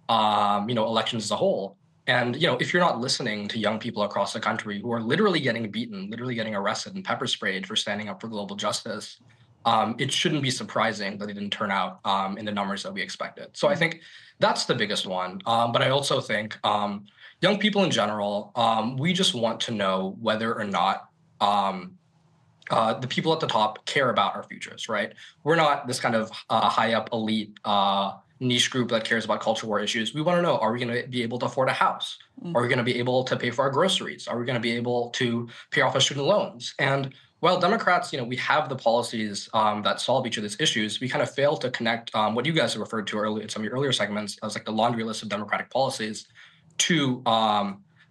elections as a whole. And if you're not listening to young people across the country who are literally getting beaten, literally getting arrested and pepper sprayed for standing up for global justice, it shouldn't be surprising that they didn't turn out in the numbers that we expected. So I think that's the biggest one. But I also think young people in general, we just want to know whether or not the people at the top care about our futures, right? We're not this kind of high up elite niche group that cares about culture war issues. We want to know, are we going to be able to afford a house? Are we going to be able to pay for our groceries? Are we going to be able to pay off our student loans? And while Democrats, we have the policies that solve each of these issues, we kind of fail to connect what you guys have referred to earlier in some of your earlier segments as like the laundry list of Democratic policies to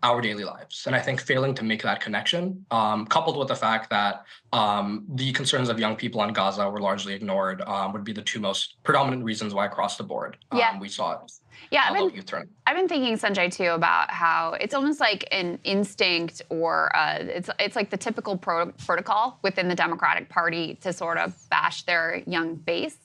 our daily lives. And I think failing to make that connection, coupled with the fact that the concerns of young people in Gaza were largely ignored, would be the two most predominant reasons why across the board we saw it. Yeah, I've been thinking, Sanjay, too, about how it's almost like an instinct or it's like the typical protocol within the Democratic Party to sort of bash their young base.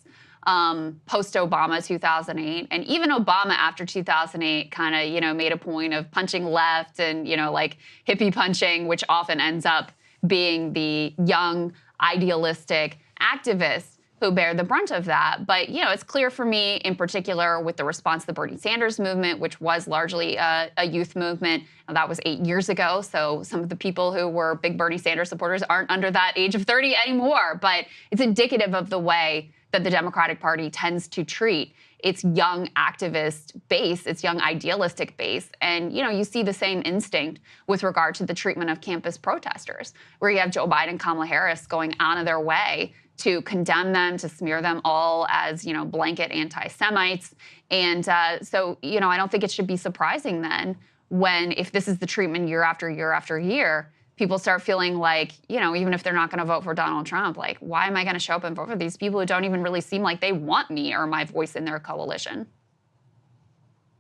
Post-Obama 2008, and even Obama after 2008 kind of, made a point of punching left and, like hippie punching, which often ends up being the young, idealistic activists who bear the brunt of that. But, it's clear for me in particular with the response to the Bernie Sanders movement, which was largely a youth movement. Now, that was 8 years ago. So some of the people who were big Bernie Sanders supporters aren't under that age of 30 anymore. But it's indicative of the way that the Democratic Party tends to treat its young activist base, its young idealistic base. And, you see the same instinct with regard to the treatment of campus protesters, where you have Joe Biden and Kamala Harris going out of their way to condemn them, to smear them all as, blanket anti-Semites. And so, I don't think it should be surprising then when, if this is the treatment year after year after year, people start feeling like, even if they're not going to vote for Donald Trump, like, why am I going to show up and vote for these people who don't even really seem like they want me or my voice in their coalition?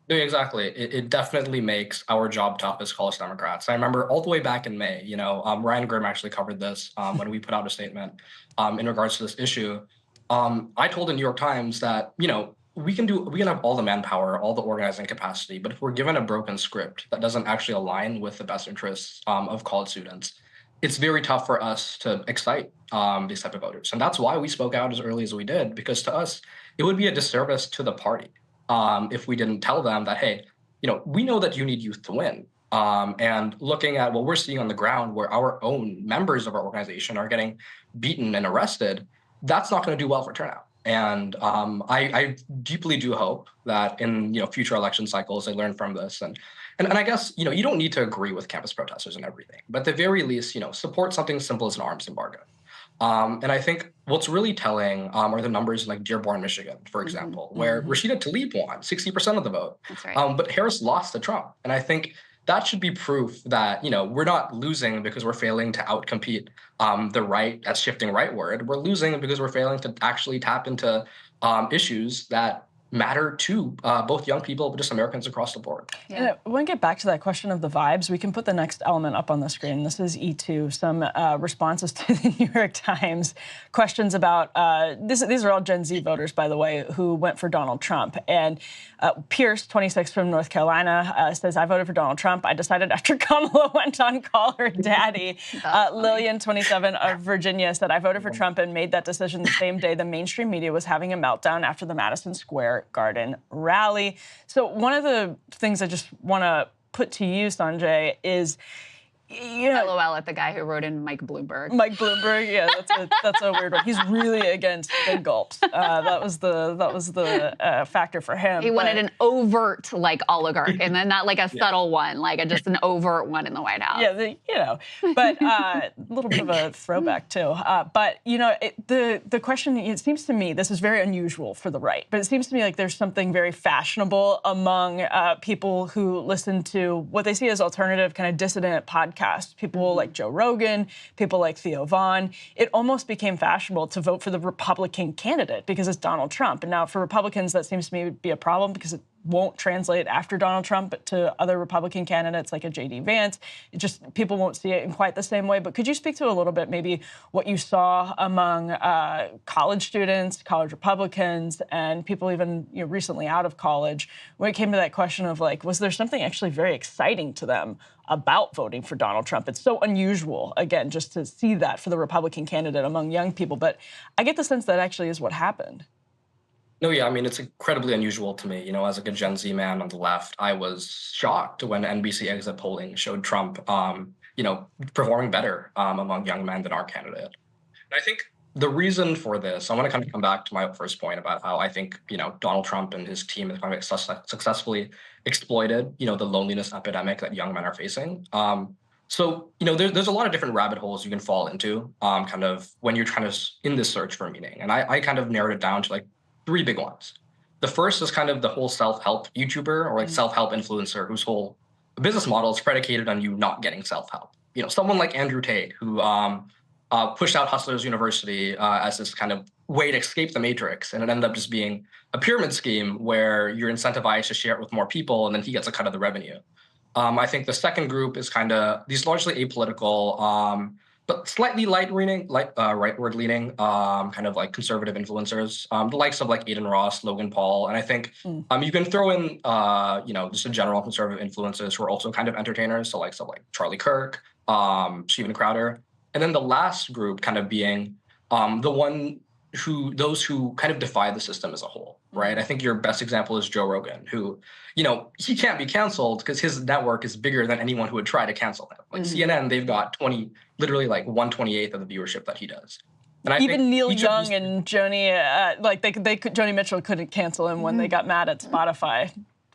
Yeah, exactly. It definitely makes our job tough as college Democrats. I remember all the way back in May, Ryan Grimm actually covered this when we put out a statement in regards to this issue. I told the New York Times that, we can have all the manpower, all the organizing capacity, but if we're given a broken script that doesn't actually align with the best interests of college students, it's very tough for us to excite these type of voters. And that's why we spoke out as early as we did, because to us, it would be a disservice to the party if we didn't tell them that, hey, we know that you need youth to win. And looking at what we're seeing on the ground, where our own members of our organization are getting beaten and arrested, that's not going to do well for turnout. And I deeply do hope that in future election cycles they learn from this. And I guess you don't need to agree with campus protesters and everything, but at the very least support something simple as an arms embargo. And I think what's really telling are the numbers in like Dearborn, Michigan, for example, where Rashida Tlaib won 60% of the vote, That's right. But Harris lost to Trump. And I think that should be proof that, we're not losing because we're failing to outcompete the right, that's shifting rightward. We're losing because we're failing to actually tap into issues that matter to both young people, but just Americans across the board. Yeah. And when we get back to that question of the vibes, we can put the next element up on the screen. This is E2, some responses to the New York Times, questions about, these are all Gen Z voters, by the way, who went for Donald Trump. And Pierce, 26 from North Carolina, says, I voted for Donald Trump. I decided after Kamala went on Call Her Daddy. Lillian, 27 of Virginia, said, I voted for Trump and made that decision the same day the mainstream media was having a meltdown after the Madison Square Garden rally. So one of the things I just want to put to you, Sanjay, is LOL at the guy who wrote in Mike Bloomberg. Mike Bloomberg, yeah, that's a weird one. He's really against big gulps. That was the factor for him. He wanted an overt oligarch, and then not like a subtle one, just an overt one in the White House. Yeah, but a little bit of a throwback too. But the question, it seems to me, this is very unusual for the right, but it seems to me like there's something very fashionable among people who listen to what they see as alternative, kind of dissident podcasts. People like Joe Rogan, people like Theo Vaughn. It almost became fashionable to vote for the Republican candidate because it's Donald Trump. And now for Republicans, that seems to me to be a problem because it won't translate after Donald Trump to other Republican candidates like a J.D. Vance. It just, people won't see it in quite the same way. But could you speak to a little bit maybe what you saw among college students, college Republicans, and people even recently out of college when it came to that question of like, was there something actually very exciting to them about voting for Donald Trump? It's so unusual, again, just to see that for the Republican candidate among young people. But I get the sense that actually is what happened. No, yeah, I mean, it's incredibly unusual to me. As like a Gen Z man on the left, I was shocked when NBC exit polling showed Trump, performing better among young men than our candidate. And I think the reason for this, I want to kind of come back to my first point about how I think, Donald Trump and his team have kind of successfully exploited, the loneliness epidemic that young men are facing. There's a lot of different rabbit holes you can fall into, kind of when you're trying to in this search for meaning. And I kind of narrowed it down to like three big ones. The first is kind of the whole self-help YouTuber or like self-help influencer whose whole business model is predicated on you not getting self-help. Someone like Andrew Tate, who pushed out Hustlers University as this kind of way to escape the matrix, and it ended up just being a pyramid scheme where you're incentivized to share it with more people, and then he gets a cut of the revenue. I think the second group is kind of these largely apolitical, but slightly rightward leaning, kind of like conservative influencers, the likes of like Aiden Ross, Logan Paul, and I think you can throw in just a general conservative influencers who are also kind of entertainers, so likes of like Charlie Kirk, Steven Crowder, and then the last group kind of being those who kind of defy the system as a whole, right? I think your best example is Joe Rogan, who, he can't be canceled because his network is bigger than anyone who would try to cancel him. Like CNN, they've got literally like 1/28 of the viewership that he does. And I even think Neil Young and Joni, Joni Mitchell couldn't cancel him when they got mad at Spotify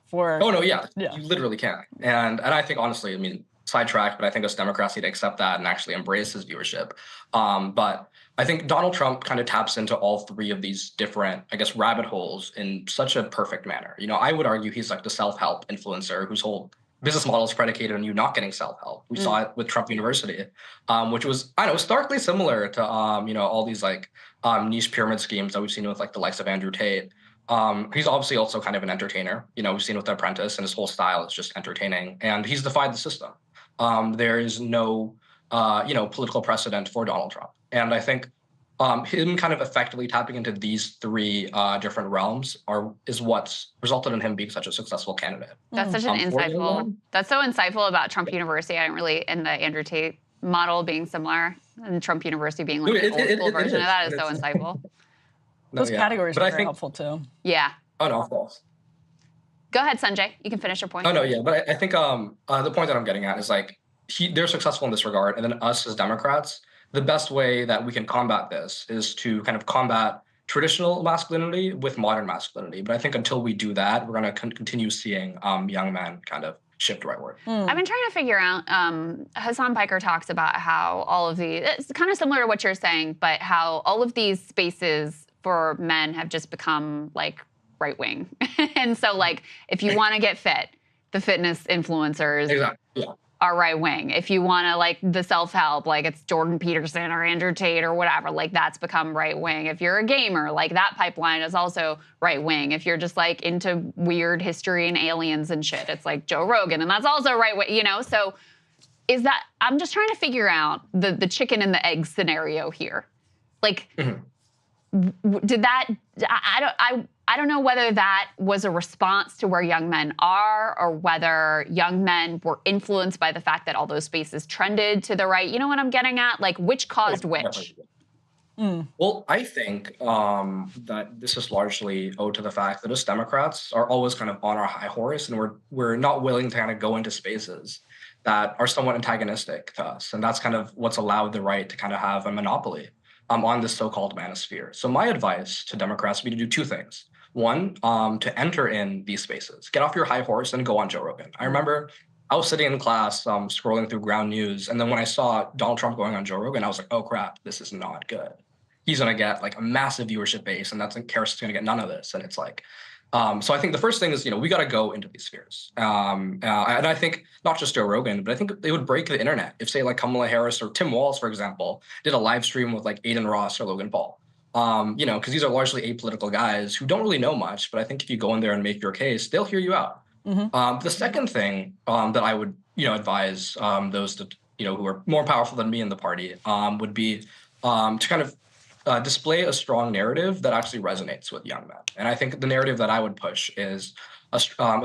for. Oh no, yeah, you literally can. And I think honestly, I mean, sidetracked, but I think us Democrats need to accept that and actually embrace his viewership. But I think Donald Trump kind of taps into all three of these different, I guess, rabbit holes in such a perfect manner. I would argue he's like the self-help influencer whose whole business model is predicated on you not getting self-help. We saw it with Trump University, which was, starkly similar to, all these like niche pyramid schemes that we've seen with like the likes of Andrew Tate. He's obviously also kind of an entertainer. We've seen with The Apprentice, and his whole style is just entertaining, and he's defied the system. There is no, political precedent for Donald Trump. And I think him kind of effectively tapping into these three different realms is what's resulted in him being such a successful candidate. That's such an that's so insightful about Trump University. I didn't really, in the Andrew Tate model being similar, and Trump University being like an old school version of that is so insightful. Those categories are very helpful too. Yeah. Oh, no, of course. Go ahead, Sanjay. You can finish your point. Oh, no, yeah. But I think the point that I'm getting at is like they're successful in this regard. And then us as Democrats, the best way that we can combat this is to kind of combat traditional masculinity with modern masculinity. But I think until we do that, we're going to continue seeing young men kind of shift rightward. I've been trying to figure out, Hassan Piker talks about how all of these, it's kind of similar to what you're saying, but how all of these spaces for men have just become like right wing. And so like, if you want to get fit, the fitness influencers are right wing. If you want to like the self-help, like it's Jordan Peterson or Andrew Tate or whatever, like that's become right wing. If you're a gamer, like that pipeline is also right wing. If you're just like into weird history and aliens and shit, it's like Joe Rogan, and that's also right wing, So is that, I'm just trying to figure out the chicken and the egg scenario here. Like, did that, I don't know whether that was a response to where young men are, or whether young men were influenced by the fact that all those spaces trended to the right. You know what I'm getting at? Like, which caused which? Well, I think that this is largely owed to the fact that us Democrats are always kind of on our high horse, and we're not willing to kind of go into spaces that are somewhat antagonistic to us. And that's kind of what's allowed the right to kind of have a monopoly on this so-called manosphere. So my advice to Democrats would be to do two things. One, to enter in these spaces. Get off your high horse and go on Joe Rogan. I remember I was sitting in class scrolling through Ground News, and then when I saw Donald Trump going on Joe Rogan, I was like, oh crap, this is not good. He's going to get like a massive viewership base, and Karis going to get none of this. And it's like, so I think the first thing is, we got to go into these spheres. And I think not just Joe Rogan, but I think they would break the internet if, say, like Kamala Harris or Tim Walz, for example, did a live stream with like Aiden Ross or Logan Paul. Because these are largely apolitical guys who don't really know much. But I think if you go in there and make your case, they'll hear you out. The second thing that I would, advise those that who are more powerful than me in the party would be to kind of display a strong narrative that actually resonates with young men. And I think the narrative that I would push is a strong